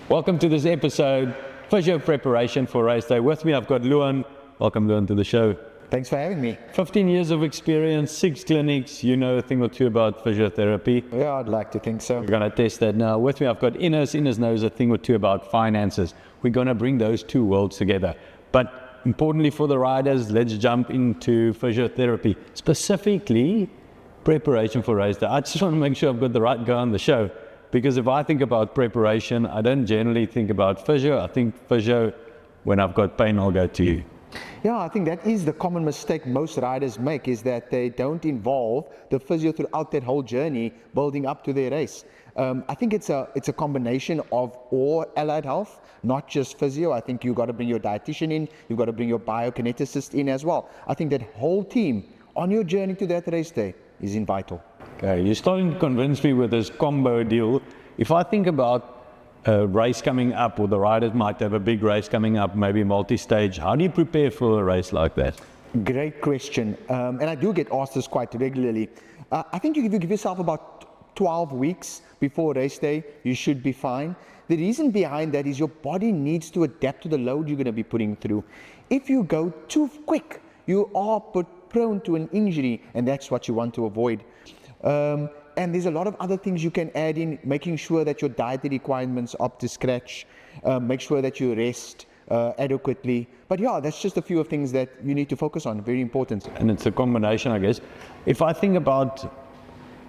Welcome to this episode, physio preparation for race day. With me, I've got Luan. Welcome, Luan, to the show. Thanks for having me. 15 years of experience, 6 clinics. You know a thing or two about physiotherapy. Yeah, I'd like to think so. We're going to test that now. With me, I've got Ines. Ines knows a thing or two about finances. We're going to bring those two worlds together. But importantly for the riders, let's jump into physiotherapy, specifically preparation for race day. I just want to make sure I've got the right guy on the show. Because if I think about preparation, I don't generally think about physio. I think physio, when I've got pain, I'll go to you. Yeah, I think that is the common mistake most riders make, is that they don't involve the physio throughout that whole journey building up to their race. I think it's a combination of all allied health, not just physio. I think you've got to bring your dietitian in, you've got to bring your biokineticist in as well. I think that whole team on your journey to that race day is vital. Okay, you're starting to convince me with this combo deal. If I think about a race coming up, or the riders might have a big race coming up, maybe multi-stage, how do you prepare for a race like that? Great question. And I do get asked this quite regularly. I think if you give yourself about 12 weeks before race day, you should be fine. The reason behind that is your body needs to adapt to the load you're going to be putting through. If you go too quick, you are prone to an injury, and that's what you want to avoid. And there's a lot of other things you can add in, making sure that your dietary requirements are up to scratch, make sure that you rest adequately. But yeah, that's just a few of things that you need to focus on, very important. And it's a combination, I guess. If I think about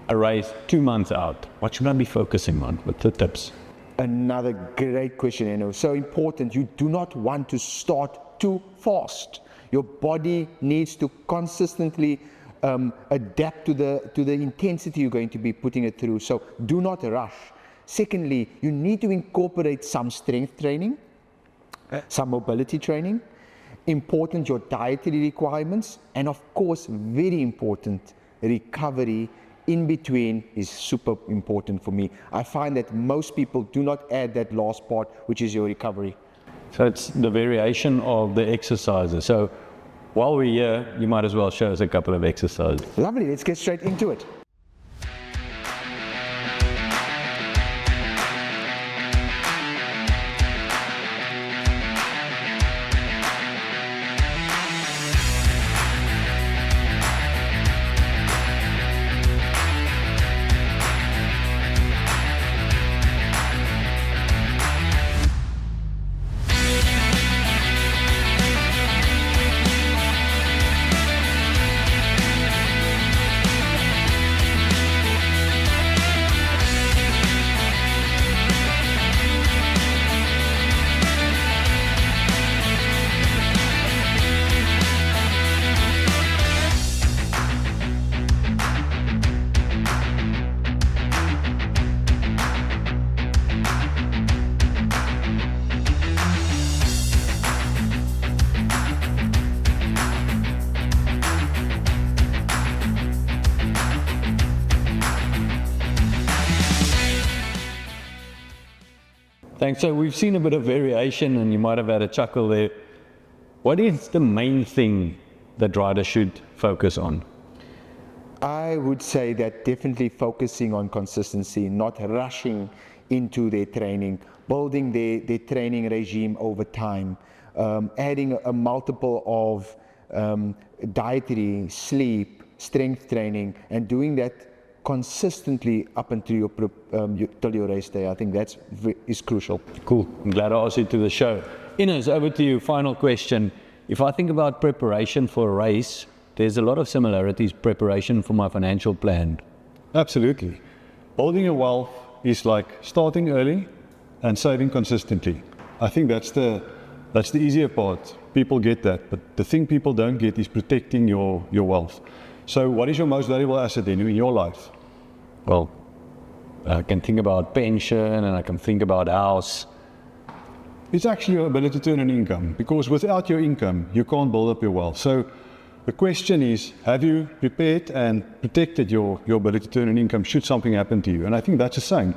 a race 2 months out, what should I be focusing on? What's the tips? Another great question, Eno. So important. You do not want to start too fast. Your body needs to consistently adapt to the intensity you're going to be putting it through. So do not rush. Secondly, you need to incorporate some strength training, some mobility training, important your dietary requirements, and of course, very important, recovery in between is super important for me. I find that most people do not add that last part, which is your recovery. So it's the variation of the exercises. So while we're here, you might as well show us a couple of exercises. Lovely, let's get straight into it. Thanks. So we've seen a bit of variation, and you might have had a chuckle there. What is the main thing that riders should focus on? I would say that definitely focusing on consistency, not rushing into their training, building their training regime over time, adding a multiple of dietary, sleep, strength training, and doing that consistently up until till your race day. I think that is crucial. Cool. I'm glad I asked you to the show. Ines, over to you. Final question. If I think about preparation for a race, there's a lot of similarities. Preparation for my financial plan. Absolutely. Building your wealth is like starting early and saving consistently. I think that's the easier part. People get that, but the thing people don't get is protecting your wealth. So what is your most valuable asset in your life? Well, I can think about pension, and I can think about house. It's actually your ability to earn an income, because without your income, you can't build up your wealth. So the question is, have you prepared and protected your ability to earn an income should something happen to you? And I think that's the same.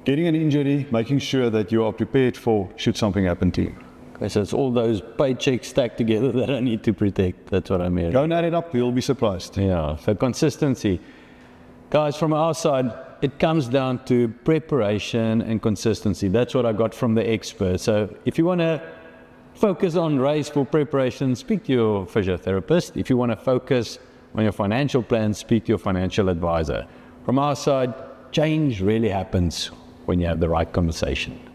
Getting an injury, making sure that you are prepared for should something happen to you. Okay, so it's all those paychecks stacked together that I need to protect. That's what I mean. Go and add it up, you'll be surprised. Yeah, so consistency. Guys, from our side, it comes down to preparation and consistency. That's what I got from the expert. So if you want to focus on race for preparation, speak to your physiotherapist. If you want to focus on your financial plan, speak to your financial advisor. From our side, change really happens when you have the right conversation.